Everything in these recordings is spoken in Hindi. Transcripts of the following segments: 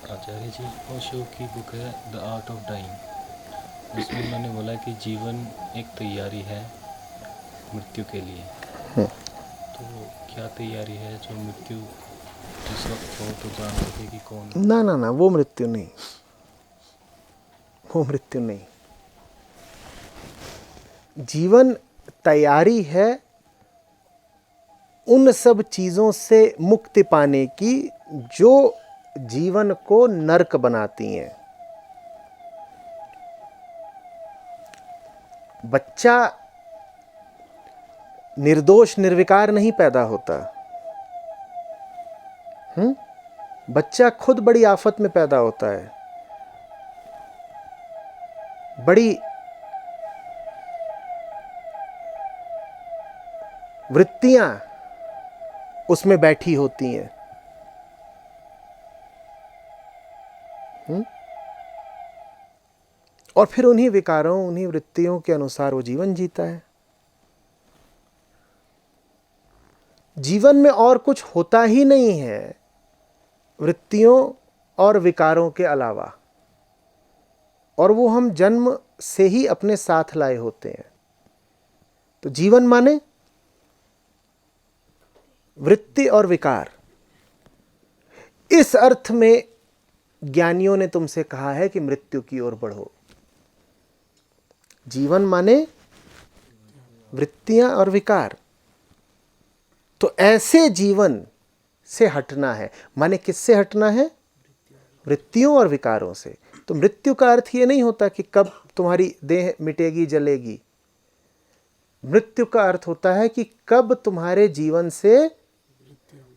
आचार्य जी ओशो की बुक है द आर्ट ऑफ डाइंग। उसमें उन्होंने बोला कि जीवन एक तैयारी है मृत्यु के लिए। तो क्या तैयारी है जो मृत्यु जिस वक्त हो तो जान सके कि कौन। ना ना ना, वो मृत्यु नहीं, वो मृत्यु नहीं। जीवन तैयारी है उन सब चीज़ों से मुक्ति पाने की जो जीवन को नरक बनाती हैं। बच्चा निर्दोष निर्विकार नहीं पैदा होता। बच्चा खुद बड़ी आफत में पैदा होता है, बड़ी वृत्तियां उसमें बैठी होती हैं। और फिर उन्हीं विकारों, उन्हीं वृत्तियों के अनुसार वो जीवन जीता है। जीवन में और कुछ होता ही नहीं है वृत्तियों और विकारों के अलावा, और वो हम जन्म से ही अपने साथ लाए होते हैं। तो जीवन माने वृत्ति और विकार। इस अर्थ में ज्ञानियों ने तुमसे कहा है कि मृत्यु की ओर बढ़ो। जीवन माने वृत्तियां और विकार। तो ऐसे जीवन से हटना है। माने किससे हटना है? वृत्तियों और विकारों से। तो मृत्यु का अर्थ ये नहीं होता कि कब तुम्हारी देह मिटेगी, जलेगी। मृत्यु का अर्थ होता है कि कब तुम्हारे जीवन से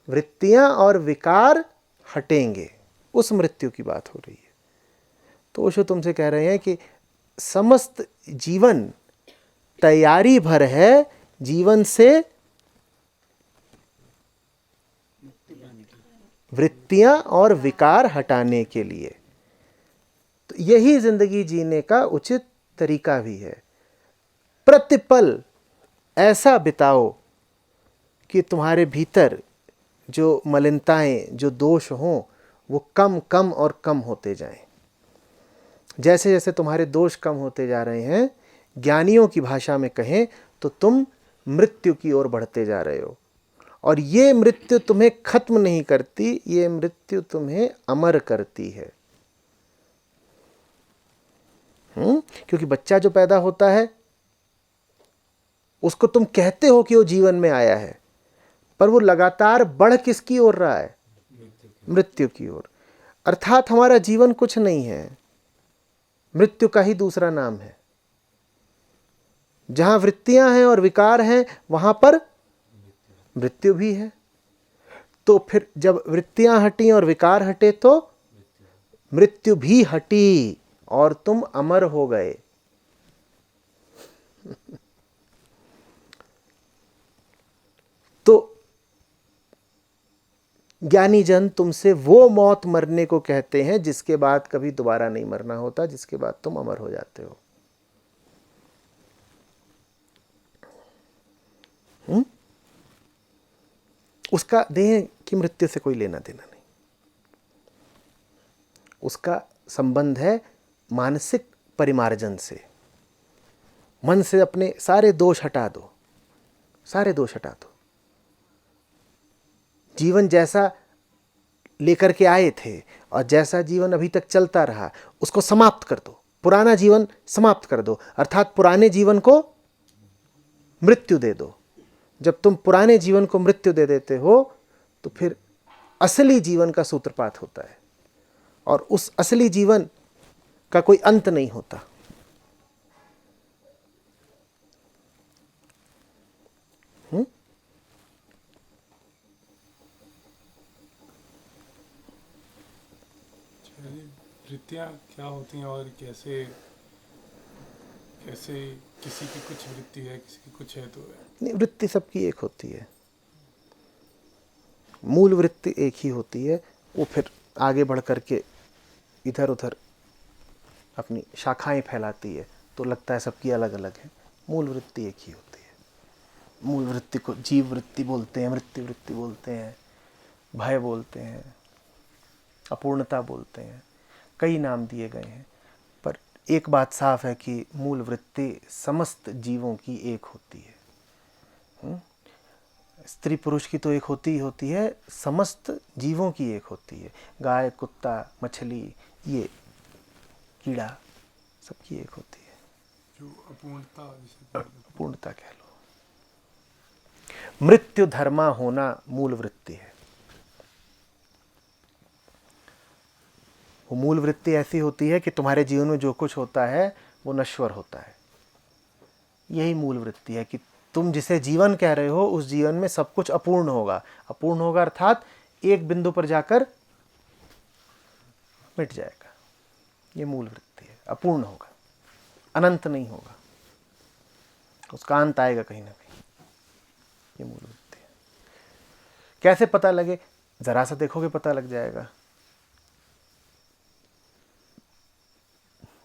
वृत्तियां और विकार हटेंगे, उस मृत्यु की बात हो रही है। तो ओशो तुमसे कह रहे हैं कि समस्त जीवन तैयारी भर है जीवन से वृत्तियां और विकार हटाने के लिए। तो यही जिंदगी जीने का उचित तरीका भी है। प्रतिपल ऐसा बिताओ कि तुम्हारे भीतर जो मलिनताएं, जो दोष हों, वो कम कम और कम होते जाएं। जैसे जैसे तुम्हारे दोष कम होते जा रहे हैं, ज्ञानियों की भाषा में कहें तो तुम मृत्यु की ओर बढ़ते जा रहे हो। और ये मृत्यु तुम्हें खत्म नहीं करती, ये मृत्यु तुम्हें अमर करती है। क्योंकि बच्चा जो पैदा होता है उसको तुम कहते हो कि वो जीवन में आया है, पर वो लगातार बढ़ किसकी ओर रहा है? मृत्यु की ओर। अर्थात हमारा जीवन कुछ नहीं है, मृत्यु का ही दूसरा नाम है। जहां वृत्तियां हैं और विकार हैं वहां पर मृत्यु भी है। तो फिर जब वृत्तियां हटी और विकार हटे तो मृत्यु भी हटी और तुम अमर हो गए। तो ज्ञानी जन तुमसे वो मौत मरने को कहते हैं जिसके बाद कभी दोबारा नहीं मरना होता, जिसके बाद तुम अमर हो जाते हो। उसका देह की मृत्यु से कोई लेना देना नहीं। उसका संबंध है मानसिक परिमार्जन से। मन से अपने सारे दोष हटा दो, सारे दोष हटा दो। जीवन जैसा लेकर के आए थे और जैसा जीवन अभी तक चलता रहा उसको समाप्त कर दो। पुराना जीवन समाप्त कर दो, अर्थात पुराने जीवन को मृत्यु दे दो। जब तुम पुराने जीवन को मृत्यु दे देते हो तो फिर असली जीवन का सूत्रपात होता है, और उस असली जीवन का कोई अंत नहीं होता। वृत्तियाँ क्या होती हैं और कैसे कैसे किसी की कुछ वृत्ति है, किसी की कुछ है? तो नहीं, वृत्ति सबकी एक होती है, मूल वृत्ति एक ही होती है। वो फिर आगे बढ़ करके इधर उधर अपनी शाखाएं फैलाती है, तो लगता है सबकी अलग अलग है। मूल वृत्ति एक ही होती है। मूल वृत्ति को जीव वृत्ति बोलते हैं, मृत्यु वृत्ति बोलते हैं, भय बोलते हैं, अपूर्णता बोलते हैं, कई नाम दिए गए हैं, पर एक बात साफ है कि मूल वृत्ति समस्त जीवों की एक होती है। स्त्री पुरुष की तो एक होती ही होती है, समस्त जीवों की एक होती है। गाय, कुत्ता, मछली, ये कीड़ा, सबकी एक होती है। जो अपूर्णता जिसे पूर्णता कह लो। मृत्यु धर्मा होना मूल वृत्ति है। वो मूल वृत्ति ऐसी होती है कि तुम्हारे जीवन में जो कुछ होता है वो नश्वर होता है। यही मूल वृत्ति है कि तुम जिसे जीवन कह रहे हो उस जीवन में सब कुछ अपूर्ण होगा। अपूर्ण होगा अर्थात एक बिंदु पर जाकर मिट जाएगा। ये मूल वृत्ति है। अपूर्ण होगा, अनंत नहीं होगा, उसका अंत आएगा कहीं ना कहीं। ये मूल वृत्ति है। कैसे पता लगे? जरा सा देखोगे पता लग जाएगा।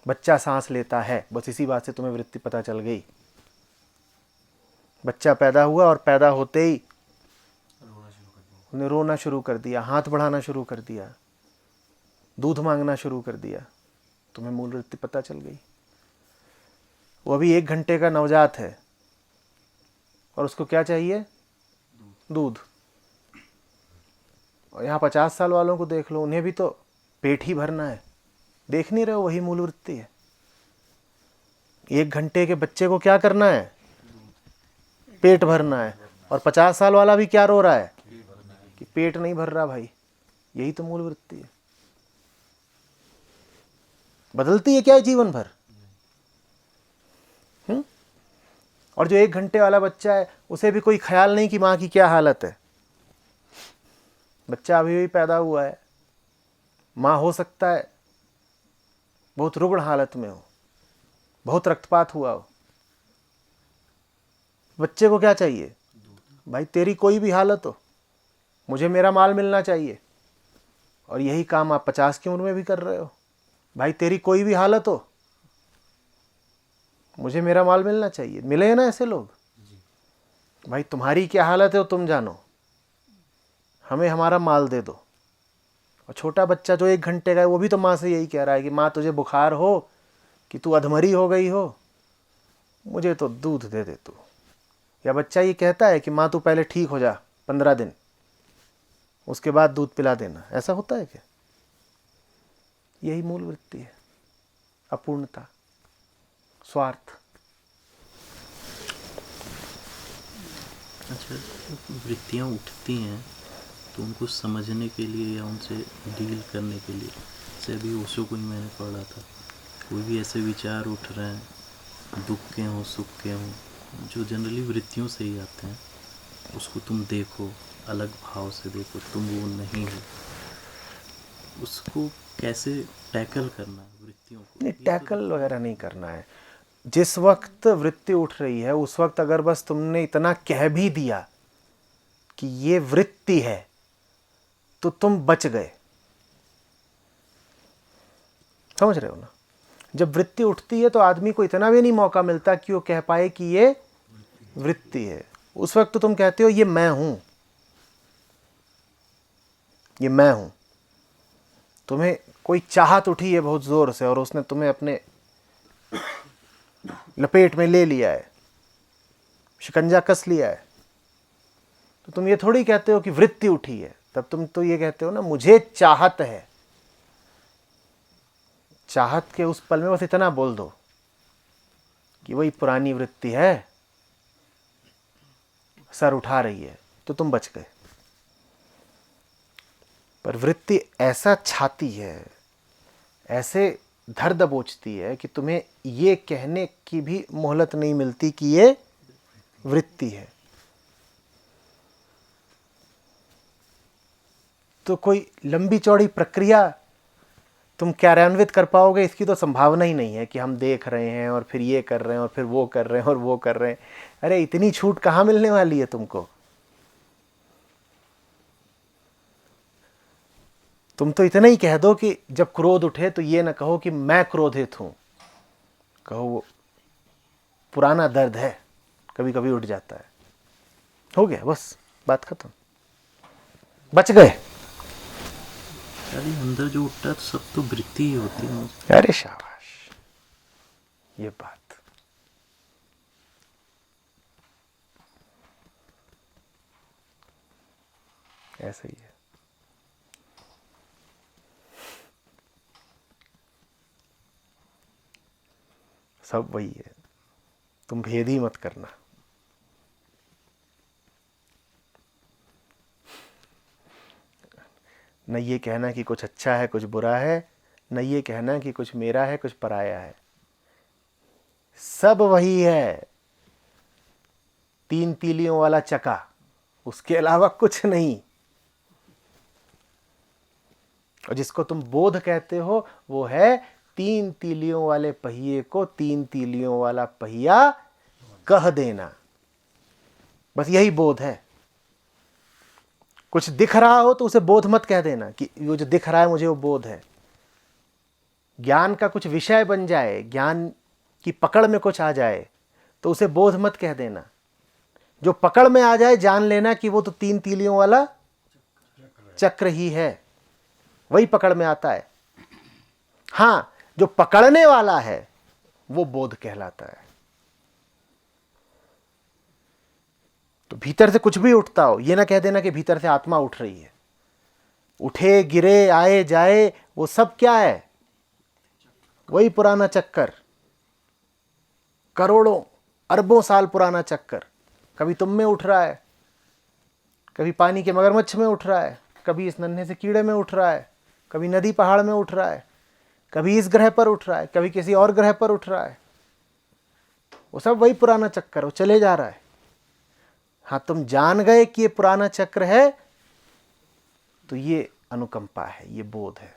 बच्चा सांस लेता है, बस इसी बात से तुम्हें वृत्ति पता चल गई। बच्चा पैदा हुआ और पैदा होते ही उन्हें रोना शुरू कर दिया, हाथ बढ़ाना शुरू कर दिया, दूध मांगना शुरू कर दिया, तुम्हें मूल वृत्ति पता चल गई। वो अभी 1 घंटे का नवजात है और उसको क्या चाहिए? दूध। और यहाँ 50 साल वालों को देख लो, उन्हें भी तो पेट ही भरना है। देख नहीं रहे हो? वही मूल वृत्ति है। 1 घंटे के बच्चे को क्या करना है? पेट भरना है। और 50 साल वाला भी क्या रो रहा है कि पेट नहीं भर रहा भाई। यही तो मूल वृत्ति है। बदलती है क्या है जीवन भर? और जो 1 घंटे वाला बच्चा है उसे भी कोई ख्याल नहीं कि माँ की क्या हालत है। बच्चा अभी भी पैदा हुआ है, माँ हो सकता है बहुत रुग्ण हालत में हो, बहुत रक्तपात हुआ हो। बच्चे को क्या चाहिए? भाई तेरी कोई भी हालत हो, मुझे मेरा माल मिलना चाहिए। और यही काम आप 50 की उम्र में भी कर रहे हो। भाई तेरी कोई भी हालत हो, मुझे मेरा माल मिलना चाहिए। मिले हैं ना ऐसे लोग? भाई तुम्हारी क्या हालत है वो तुम जानो, हमें हमारा माल दे दो। और छोटा बच्चा जो 1 घंटे का है वो भी तो माँ से यही कह रहा है कि माँ तुझे बुखार हो कि तू अधमरी हो गई हो, मुझे तो दूध दे दे तू। या बच्चा ये कहता है कि माँ तू पहले ठीक हो जा 15 दिन, उसके बाद दूध पिला देना। ऐसा होता है क्या? यही मूल वृत्ति है, अपूर्णता, स्वार्थ। अच्छा, वृत्तियाँ उठती हैं तो उनको समझने के लिए या उनसे डील करने के लिए, जैसे अभी ओशो को ही मैंने पढ़ा था, कोई भी ऐसे विचार उठ रहे हैं, दुख के हों सुख के हों, जो जनरली वृत्तियों से ही आते हैं, उसको तुम देखो, अलग भाव से देखो, तुम वो नहीं हो। उसको कैसे टैकल करना है वृत्तियों को? नहीं, टैकल वगैरह नहीं करना है। जिस वक्त वृत्ति उठ रही है उस वक्त अगर बस तुमने इतना कह भी दिया कि ये वृत्ति है तो तुम बच गए। समझ रहे हो ना? जब वृत्ति उठती है तो आदमी को इतना भी नहीं मौका मिलता कि वो कह पाए कि ये वृत्ति है। उस वक्त तो तुम कहते हो ये मैं हूं, ये मैं हूं। तुम्हें कोई चाहत उठी है बहुत जोर से और उसने तुम्हें अपने लपेट में ले लिया है, शिकंजा कस लिया है, तो तुम ये थोड़ी कहते हो कि वृत्ति उठी है। तब तुम तो ये कहते हो ना मुझे चाहत है। चाहत के उस पल में बस इतना बोल दो कि वही पुरानी वृत्ति है, सर उठा रही है, तो तुम बच गए। पर वृत्ति ऐसा छाती है, ऐसे धर दबोचती है कि तुम्हें ये कहने की भी मोहलत नहीं मिलती कि ये वृत्ति है। तो कोई लंबी चौड़ी प्रक्रिया तुम कार्यान्वित कर पाओगे इसकी तो संभावना ही नहीं है कि हम देख रहे हैं और फिर ये कर रहे हैं और फिर वो कर रहे हैं और वो कर रहे हैं। अरे इतनी छूट कहाँ मिलने वाली है तुमको? तुम तो इतना ही कह दो कि जब क्रोध उठे तो ये ना कहो कि मैं क्रोधित हूं, कहो वो पुराना दर्द है, कभी कभी उठ जाता है। हो गया, बस बात खत्म, बच गए। खाली अंदर जो उठता है तो सब तो वृत्ति ही होती है मुझे। अरे शाबाश, ये बात ऐसा ही है। सब वही है, तुम भेद ही मत करना। न ये कहना कि कुछ अच्छा है कुछ बुरा है, न ये कहना कि कुछ मेरा है कुछ पराया है। सब वही है, 3 तीलियों वाला चका, उसके अलावा कुछ नहीं। और जिसको तुम बोध कहते हो वो है 3 तीलियों वाले पहिए को 3 तीलियों वाला पहिया कह देना, बस यही बोध है। कुछ दिख रहा हो तो उसे बोध मत कह देना कि वो जो दिख रहा है मुझे वो बोध है। ज्ञान का कुछ विषय बन जाए, ज्ञान की पकड़ में कुछ आ जाए तो उसे बोध मत कह देना। जो पकड़ में आ जाए जान लेना कि वो तो 3 तीलियों वाला चक्र ही है, वही पकड़ में आता है। हाँ, जो पकड़ने वाला है वो बोध कहलाता है। तो भीतर से कुछ भी उठता हो, ये ना कह देना कि भीतर से आत्मा उठ रही है। उठे गिरे आए जाए वो सब क्या है? वही पुराना चक्कर, करोड़ों अरबों साल पुराना चक्कर। कभी तुम में उठ रहा है, कभी पानी के मगरमच्छ में उठ रहा है, कभी इस नन्हे से कीड़े में उठ रहा है, कभी नदी पहाड़ में उठ रहा है, कभी इस ग्रह पर उठ रहा है, कभी किसी और ग्रह पर उठ रहा है। वो सब वही पुराना चक्कर, वो चले जा रहा है। हाँ, तुम जान गए कि ये पुराना चक्र है तो ये अनुकंपा है, ये बोध है।